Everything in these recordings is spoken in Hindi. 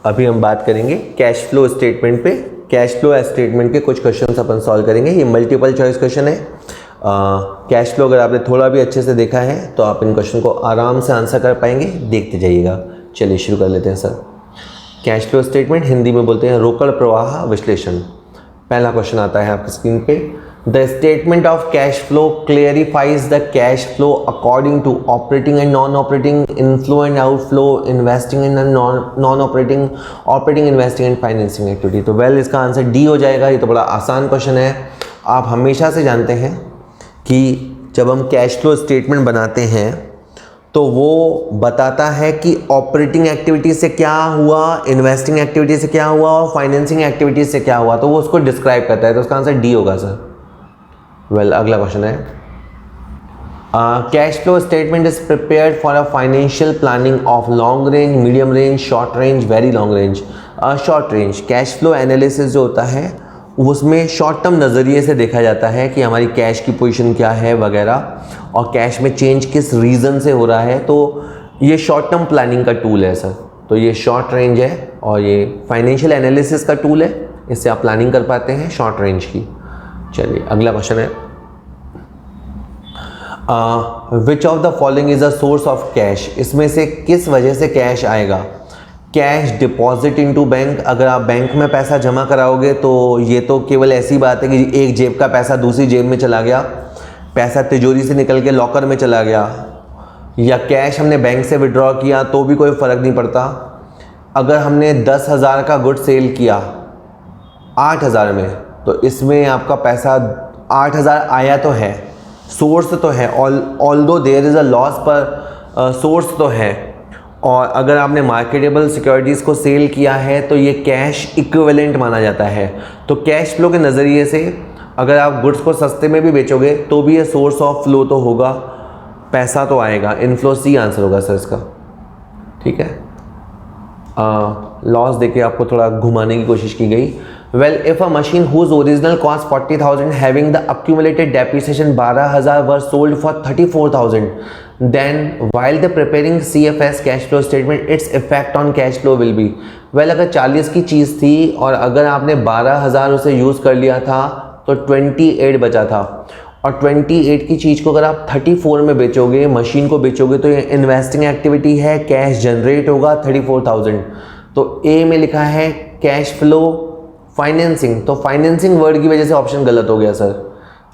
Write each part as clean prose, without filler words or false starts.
अभी हम बात करेंगे कैश फ्लो स्टेटमेंट पे। कैश फ्लो स्टेटमेंट के कुछ क्वेश्चंस अपन सॉल्व करेंगे। ये मल्टीपल चॉइस क्वेश्चन है। कैश फ्लो अगर आपने थोड़ा भी अच्छे से देखा है तो आप इन क्वेश्चन को आराम से आंसर कर पाएंगे, देखते जाइएगा। चलिए शुरू कर लेते हैं sir. Cash flow statement Hindi में बोलते हैं रोकड़ प्रवाह विश्लेषण। पहला क्वेश्चन आता है आपकी स्क्रीन पे। The statement of cash flow clarifies the cash flow according to operating and non operating, inflow and outflow, investing and non operating, operating, investing and financing activity. तो वेल इसका आंसर डी हो जाएगा। ये तो बड़ा आसान क्वेश्चन है। आप हमेशा से जानते हैं कि जब हम कैश फ्लो स्टेटमेंट बनाते हैं तो वो बताता है कि ऑपरेटिंग एक्टिविटी से क्या हुआ, इन्वेस्टिंग एक्टिविटी से क्या हुआ और फाइनेंसिंग एक्टिविटी से क्या हुआ, तो वो उसको डिस्क्राइब करता है। तो उसका आंसर डी होगा सर। वेल अगला क्वेश्चन है। Cash flow statement is prepared for a financial planning of long range, medium range, short range, very long range. Short range cash flow analysis जो होता है उसमें शॉर्ट टर्म नज़रिए से देखा जाता है कि हमारी कैश की पोजीशन क्या है वगैरह, और कैश में चेंज किस रीज़न से हो रहा है। तो ये शॉर्ट टर्म प्लानिंग का टूल है सर। तो ये शॉर्ट रेंज है और ये फाइनेंशियल एनालिसिस का टूल है। इससे आप प्लानिंग कर पाते हैं शॉर्ट रेंज की। चलिए अगला क्वेश्चन है। Which of the following is a source of cash. इसमें से किस वजह से कैश आएगा। Cash deposit into bank. अगर आप बैंक में पैसा जमा कराओगे तो ये तो केवल ऐसी बात है कि एक जेब का पैसा दूसरी जेब में चला गया, पैसा तिजोरी से निकल के लॉकर में चला गया, या कैश हमने बैंक से विड्रॉ किया तो भी कोई फ़र्क नहीं पड़ता। अगर हमने 10,000 का गुड सेल किया 8,000 में, तो इसमें आपका पैसा 8,000 आया तो है, सोर्स तो है, although there is a loss पर सोर्स तो है। और अगर आपने मार्केटेबल सिक्योरिटीज़ को सेल किया है तो ये कैश इक्विवेलेंट माना जाता है। तो कैश फ्लो के नज़रिए से अगर आप गुड्स को सस्ते में भी बेचोगे तो भी ये सोर्स ऑफ फ्लो तो होगा, पैसा तो आएगा। इनफ्लो सी आंसर होगा सर इसका। ठीक है। लॉस देके आपको थोड़ा घुमाने की कोशिश की गई। Well if a machine whose original cost 40,000 having the accumulated depreciation 12,000 were sold for 34,000, then while the preparing CFS cash flow statement its effect on cash flow will be। well अगर 40 की चीज़ थी और अगर आपने 12,000 उसे यूज़ कर लिया था तो 28 बचा था, और 28 की चीज़ को अगर आप 34 में बेचोगे, मशीन को बेचोगे, तो ये इन्वेस्टिंग एक्टिविटी है, कैश जनरेट होगा 34,000। तो ए में लिखा है कैश फ्लो फाइनेंसिंग, तो फाइनेंसिंग वर्ड की वजह से ऑप्शन गलत हो गया सर।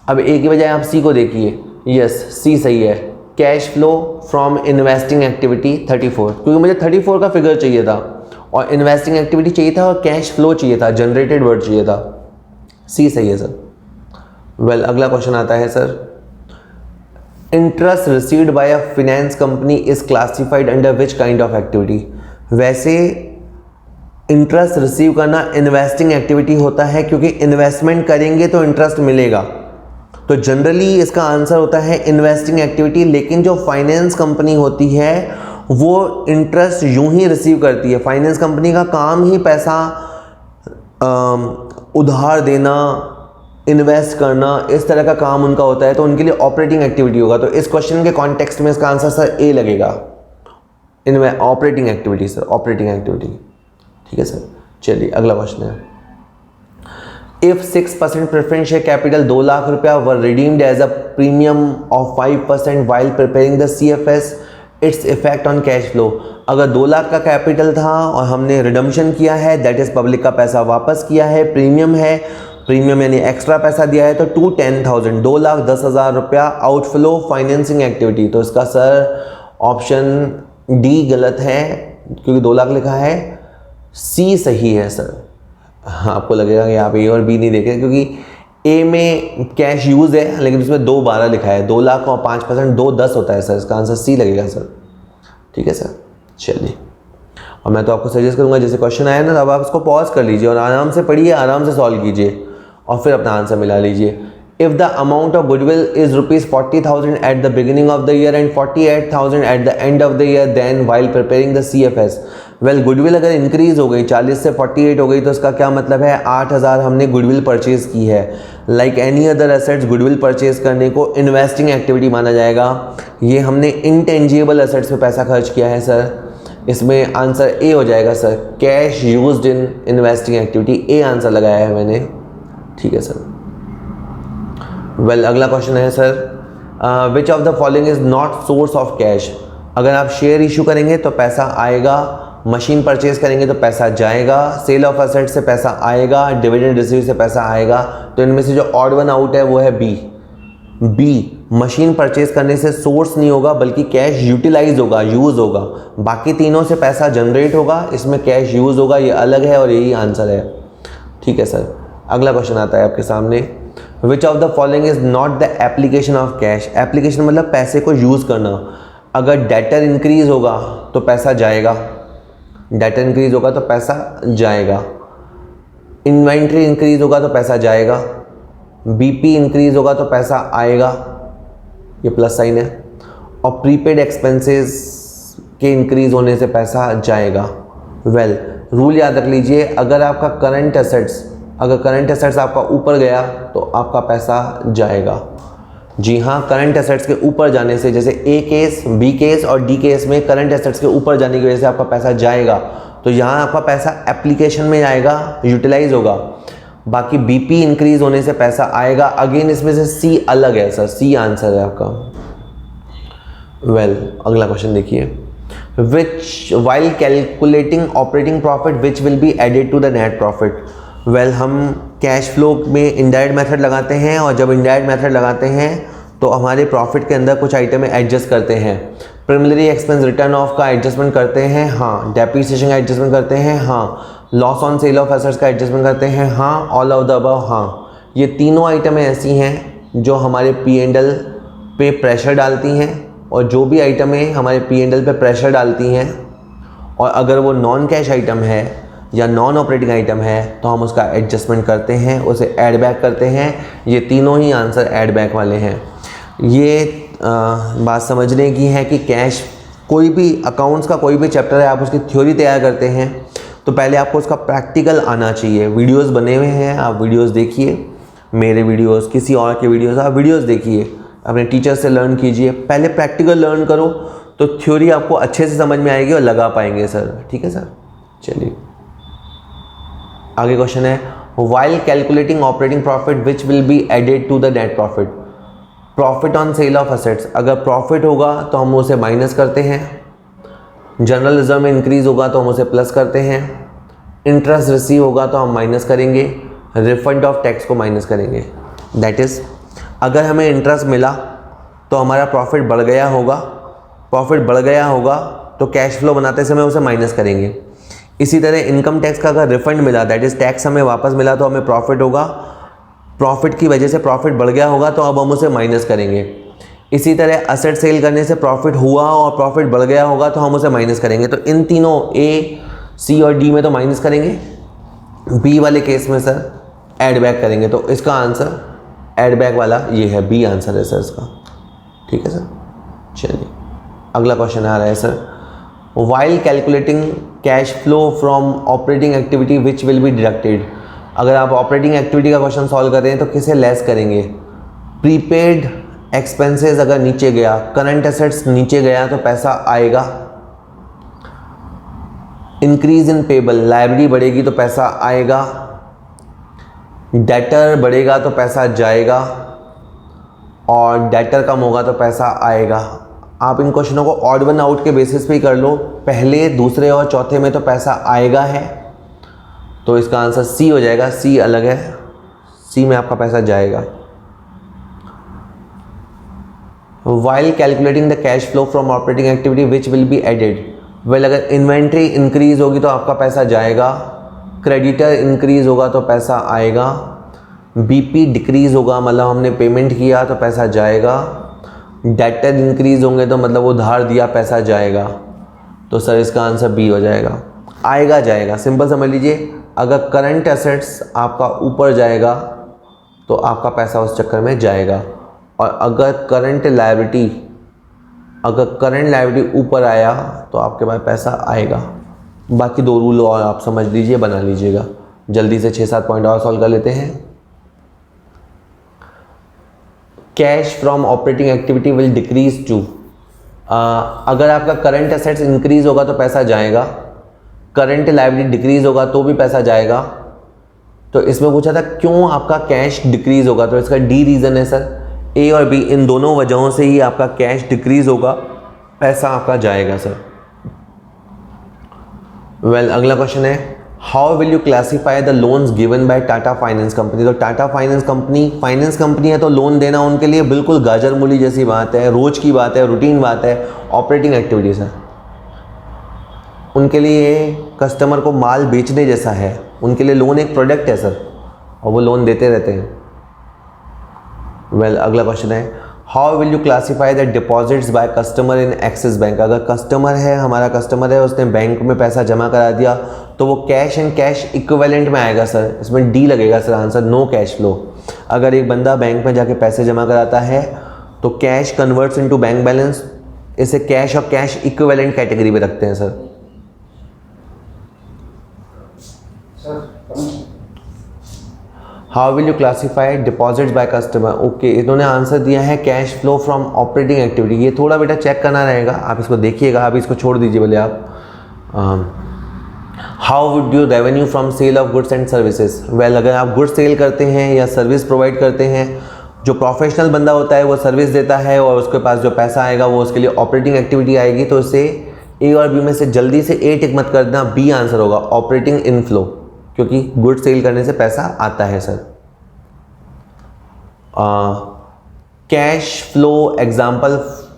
अब ए की बजाय आप सी को देखिए। यस सी सही है। Cash flow from investing activity 34, क्योंकि मुझे 34 का फिगर चाहिए था और इन्वेस्टिंग एक्टिविटी चाहिए था और कैश फ्लो चाहिए था, जनरेटेड वर्ड चाहिए था। सी सही है सर। वेल अगला क्वेश्चन आता है sir. Interest received by a finance company is classified under which kind of activity. वैसे इंटरेस्ट रिसीव करना इन्वेस्टिंग एक्टिविटी होता है, क्योंकि इन्वेस्टमेंट करेंगे तो इंटरेस्ट मिलेगा, तो जनरली इसका आंसर होता है इन्वेस्टिंग एक्टिविटी। लेकिन जो फाइनेंस कंपनी होती है वो इंटरेस्ट यूं ही रिसीव करती है। फाइनेंस कंपनी का काम ही पैसा उधार देना, इन्वेस्ट करना, इस तरह का काम उनका होता है, तो उनके लिए ऑपरेटिंग एक्टिविटी होगा। तो इस क्वेश्चन के कॉन्टेक्स्ट में इसका आंसर सर ए लगेगा। इनमें operating activity sir, operating activity. ठीक है सर। चलिए अगला क्वेश्चन है। If 6% preference share capital 2 lakh रुपया were redeemed as a premium of 5% while preparing the CFS, its effect on cash flow। अगर 2 लाख का कैपिटल था और हमने रिडम्पशन किया है, दैट इज पब्लिक का पैसा वापस किया है, प्रीमियम है, प्रीमियम यानी एक्स्ट्रा पैसा दिया है, तो 210,000 2,10,000 रुपया आउटफ्लो फाइनेंसिंग एक्टिविटी। तो इसका सर ऑप्शन डी गलत है, क्योंकि 2 लाख लिखा है। सी सही है सर। हाँ, आपको लगेगा कि आप ए और बी नहीं देखे, क्योंकि ए में कैश यूज है लेकिन उसमें 2,12 लिखा है। 2 लाख और 5% 2,10 होता है सर। इसका आंसर सी लगेगा सर। ठीक है सर। चलिए, और मैं तो आपको सजेस्ट करूंगा जैसे क्वेश्चन आया ना, तब आप इसको पॉज कर लीजिए और आराम से पढ़िए, आराम से सॉल्व कीजिए और फिर अपना आंसर मिला लीजिए। If the amount of goodwill is ₹40,000 at the beginning of the year and 48,000 at the end of the year, then while preparing the CFS। Well goodwill अगर इंक्रीज हो गई, 40 से 48 हो गई, तो इसका क्या मतलब है, 8,000 हमने गुडविल परचेज की है। Like any other assets, goodwill purchase करने को इन्वेस्टिंग एक्टिविटी माना जाएगा। ये हमने इंटेंजिबल एसेट्स पे पैसा खर्च किया है सर। इसमें आंसर ए हो जाएगा sir, cash used in investing activity, A answer लगाया है मैंने। ठीक है सर। वेल अगला क्वेश्चन है sir, which of the following is not source of cash. अगर आप शेयर इशू करेंगे तो पैसा आएगा, मशीन परचेज करेंगे तो पैसा जाएगा, सेल ऑफ एसेट से पैसा आएगा, डिविडेंड रिसीव से पैसा आएगा। तो इनमें से जो ऑड वन आउट है वो है बी। मशीन परचेज करने से सोर्स नहीं होगा बल्कि कैश यूटिलाइज होगा, यूज होगा। बाकी तीनों से पैसा जनरेट होगा, इसमें कैश यूज होगा, ये अलग है और यही आंसर है। ठीक है सर। अगला क्वेश्चन आता है आपके सामने, which of the following is not the application of cash. Application मतलब पैसे को यूज करना। अगर डेटर इंक्रीज होगा तो पैसा जाएगा, डेटर इंक्रीज होगा तो पैसा जाएगा, इन्वेंट्री इंक्रीज होगा तो पैसा जाएगा, बीपी इंक्रीज होगा तो पैसा आएगा, ये प्लस साइन है, और प्रीपेड एक्सपेंसेस के इंक्रीज होने से पैसा जाएगा। वेल रूल याद रख लीजिए, अगर आपका करंट एसेट्स आपका ऊपर गया तो आपका पैसा जाएगा। जी हाँ, करंट एसेट्स के ऊपर जाने से, जैसे ए केस, बी केस और डी केस में करंट एसेट्स के ऊपर जाने की वजह से आपका पैसा जाएगा, तो यहाँ आपका पैसा एप्लीकेशन में आएगा, यूटिलाइज होगा। बाकी बीपी इंक्रीज होने से पैसा आएगा। अगेन इसमें से सी अलग है सर, सी आंसर है आपका। वेल अगला क्वेश्चन देखिए, which while calculating operating profit which will be added to the net profit. Well हम कैश फ्लो में इनडायरेक्ट मेथड लगाते हैं, और जब इनडायरेक्ट मेथड लगाते हैं तो हमारे प्रॉफिट के अंदर कुछ आइटम एडजस्ट करते हैं। प्रिमिनरी एक्सपेंस रिटर्न ऑफ का एडजस्टमेंट करते हैं, हाँ। डेप्रिसिएशन का एडजस्टमेंट करते हैं, हाँ। Loss on sale of assets का एडजस्टमेंट करते हैं, हाँ। ऑल ऑफ द अबव, हाँ। ये तीनों आइटमें ऐसी हैं जो हमारे P&L पे प्रेशर डालती हैं, और जो भी आइटमें हमारे P&L पे प्रेशर डालती हैं, और अगर वो नॉन कैश आइटम है या नॉन ऑपरेटिंग आइटम है तो हम उसका एडजस्टमेंट करते हैं, उसे ऐड बैक करते हैं। ये तीनों ही आंसर ऐड बैक वाले हैं। ये बात समझने की है कि कैश, कोई भी अकाउंट्स का कोई भी चैप्टर है, आप उसकी थ्योरी तैयार करते हैं तो पहले आपको उसका प्रैक्टिकल आना चाहिए। वीडियोस बने हुए हैं, आप वीडियोस देखिए, मेरे वीडियोस, किसी और के वीडियोस, आप वीडियोस देखिए, अपने टीचर से लर्न कीजिए। पहले प्रैक्टिकल लर्न करो तो थ्योरी आपको अच्छे से समझ में आएगी और लगा पाएंगे सर। ठीक है सर। चलिए आगे क्वेश्चन है, while calculating operating profit which will be added to the net profit. Profit on sale of assets, अगर प्रॉफिट होगा तो हम उसे माइनस करते हैं, जनरल रिजर्व में इंक्रीज होगा तो हम उसे प्लस करते हैं, इंटरेस्ट रिसीव होगा तो हम माइनस करेंगे, रिफंड ऑफ टैक्स को माइनस करेंगे। दैट इज़, अगर हमें इंटरेस्ट मिला तो हमारा प्रॉफिट बढ़ गया होगा, तो कैश फ्लो बनाते समय उसे माइनस करेंगे। इसी तरह इनकम टैक्स का अगर रिफंड मिला, दैट इज़ टैक्स हमें वापस मिला, तो हमें प्रॉफिट होगा, प्रॉफिट की वजह से प्रॉफिट बढ़ गया होगा तो अब हम उसे माइनस करेंगे। इसी तरह असेट सेल करने से प्रॉफिट हुआ और प्रॉफिट बढ़ गया होगा तो हम उसे माइनस करेंगे। तो इन तीनों ए, सी और डी में तो माइनस करेंगे, बी वाले केस में सर ऐड बैक करेंगे। तो इसका आंसर ऐड बैक वाला ये है, बी आंसर है सर इसका। ठीक है सर। चलिए अगला क्वेश्चन आ रहा है sir, while calculating cash flow from operating activity which will be deducted. अगर आप ऑपरेटिंग एक्टिविटी का क्वेश्चन सॉल्व कर रहे हैं तो किसे लेस करेंगे। प्रीपेड एक्सपेंसेस अगर नीचे गया, करंट एसेट्स नीचे गया तो पैसा आएगा। इंक्रीज इन पेबल, लाइबिलिटी बढ़ेगी तो पैसा आएगा। डेटर बढ़ेगा तो पैसा जाएगा, और डेटर कम होगा तो पैसा आएगा। आप इन क्वेश्चनों को ऑड वन आउट के बेसिस पे ही कर लो, पहले, दूसरे और चौथे में तो पैसा आएगा है, तो इसका आंसर सी हो जाएगा। सी अलग है, सी में आपका पैसा जाएगा। While calculating the cash flow from operating activity which will be added. Well अगर इन्वेंट्री इंक्रीज होगी तो आपका पैसा जाएगा, क्रेडिटर इंक्रीज होगा तो पैसा आएगा, बीपी डिक्रीज होगा मतलब हमने पेमेंट किया तो पैसा जाएगा, डेटर इंक्रीज होंगे तो मतलब उधार दिया पैसा जाएगा। तो सर इसका आंसर बी हो जाएगा, आएगा जाएगा। सिंपल समझ लीजिए, अगर करंट एसेट्स आपका ऊपर जाएगा तो आपका पैसा उस चक्कर में जाएगा, और अगर करंट लायबिलिटी ऊपर आया तो आपके पास पैसा आएगा। बाकी दो रूल और आप समझ लीजिए, बना लीजिएगा। जल्दी से 6-7 पॉइंट और सॉल्व कर लेते हैं। Cash from operating activity will decrease to, अगर आपका करंट एसेट्स इंक्रीज होगा तो पैसा जाएगा, करंट लायबिलिटी डिक्रीज होगा तो भी पैसा जाएगा। तो इसमें पूछा था क्यों आपका कैश डिक्रीज होगा, तो इसका डी रीज़न है सर, ए और बी इन दोनों वजहों से ही आपका कैश डिक्रीज होगा, पैसा आपका जाएगा सर। वेल, अगला क्वेश्चन है how will you classify the loans given by Tata finance company. तो टाटा फाइनेंस कंपनी है तो लोन देना उनके लिए बिल्कुल गाजर मूली जैसी बात है, रोज की बात है, रूटीन बात है, ऑपरेटिंग एक्टिविटी सर। उनके लिए कस्टमर को माल बेचने जैसा है, उनके लिए लोन एक प्रोडक्ट है सर, और वो लोन देते रहते हैं। वेल, अगला क्वेश्चन है how will you classify the deposits by customer in axis bank. अगर कस्टमर है, हमारा कस्टमर है, उसने बैंक में पैसा जमा करा दिया तो वो कैश एंड कैश इक्विवेलेंट में आएगा सर, इसमें डी लगेगा sir answer, no cash flow. अगर एक बंदा बैंक में जाके पैसे जमा कराता है तो cash converts into bank balance, इसे कैश और कैश इक्विवेलेंट कैटेगरी में रखते हैं sir. How will you classify deposits by customer. Okay, इन्होंने आंसर दिया है cash flow from operating activity. ये थोड़ा बेटा चेक करना रहेगा, आप इसको देखिएगा, आप इसको छोड़ दीजिए बोले आप। How would you revenue from sale of goods and services. Well, अगर आप गुड्स सेल करते हैं या सर्विस प्रोवाइड करते हैं, जो प्रोफेशनल बंदा होता है वो सर्विस देता है और उसके पास जो पैसा आएगा वो उसके लिए ऑपरेटिंग एक्टिविटी आएगी, तो इसे ए और बी में से जल्दी से ए टिक मत कर देना, बी आंसर होगा ऑपरेटिंग इनफ्लो, क्योंकि गुड सेल करने से पैसा आता है sir. Cash flow example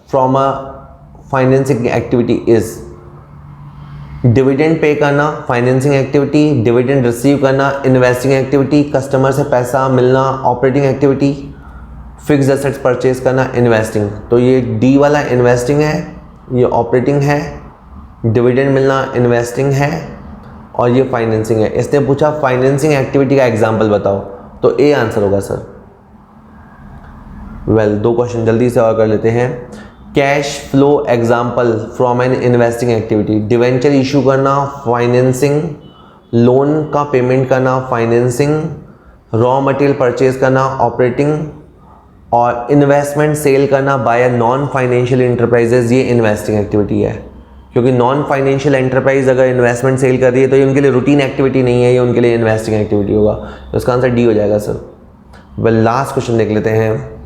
from a financing activity is dividend pay करना फाइनेंसिंग एक्टिविटी, डिविडेंड रिसीव करना इन्वेस्टिंग एक्टिविटी, कस्टमर से पैसा मिलना operating activity, fix assets purchase करना इन्वेस्टिंग। तो ये डी वाला इन्वेस्टिंग है, ये ऑपरेटिंग है, डिविडेंड मिलना इन्वेस्टिंग है और ये फाइनेंसिंग है। इसने पूछा फाइनेंसिंग एक्टिविटी का एग्जाम्पल बताओ, तो ए आंसर होगा सर। वेल, दो क्वेश्चन जल्दी से और कर लेते हैं। Cash flow example from an investing activity, debenture issue करना फाइनेंसिंग, लोन का पेमेंट करना फाइनेंसिंग, रॉ मटेरियल परचेज करना ऑपरेटिंग, और इन्वेस्टमेंट सेल करना बाय नॉन फाइनेंशियल इंटरप्राइजेज, ये इन्वेस्टिंग एक्टिविटी है। क्योंकि नॉन फाइनेंशियल एंटरप्राइज अगर इन्वेस्टमेंट सेल कर रही है तो ये उनके लिए रूटीन एक्टिविटी नहीं है, ये उनके लिए इन्वेस्टिंग एक्टिविटी होगा, तो इसका आंसर डी हो जाएगा सर। वेल, लास्ट क्वेश्चन देख लेते हैं।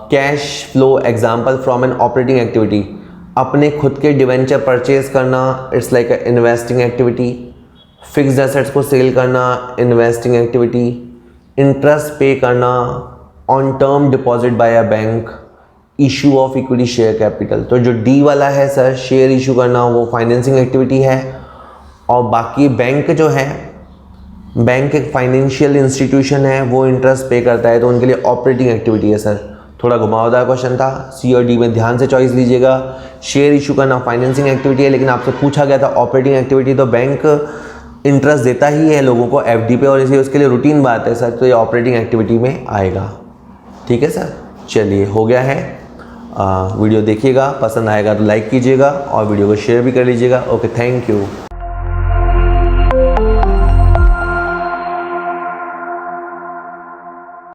Cash flow example from an operating activity, अपने खुद के डिवेंचर परचेज करना, it's like a investing activity, fixed assets को सेल करना इन्वेस्टिंग एक्टिविटी, इंटरेस्ट पे करना on term deposit by a bank, issue of equity share capital. तो जो डी वाला है सर, शेयर इशू करना, वो फाइनेंसिंग एक्टिविटी है, और बाकी बैंक जो है, बैंक एक फाइनेंशियल इंस्टीट्यूशन है, वो इंटरेस्ट पे करता है, तो उनके लिए ऑपरेटिंग एक्टिविटी है सर। थोड़ा घुमावदार क्वेश्चन था, सी और डी में ध्यान से चॉइस लीजिएगा। शेयर इशू करना फाइनेंसिंग एक्टिविटी है, लेकिन आपसे पूछा गया था ऑपरेटिंग एक्टिविटी, तो बैंक इंटरेस्ट देता ही है लोगों को एफडी पे, और इसी उसके लिए रूटीन बात है सर, तो ये ऑपरेटिंग एक्टिविटी में आएगा। ठीक है सर, चलिए हो गया है। वीडियो देखिएगा, पसंद आएगा तो लाइक कीजिएगा और वीडियो को शेयर भी कर लीजिएगा। Okay, thank you.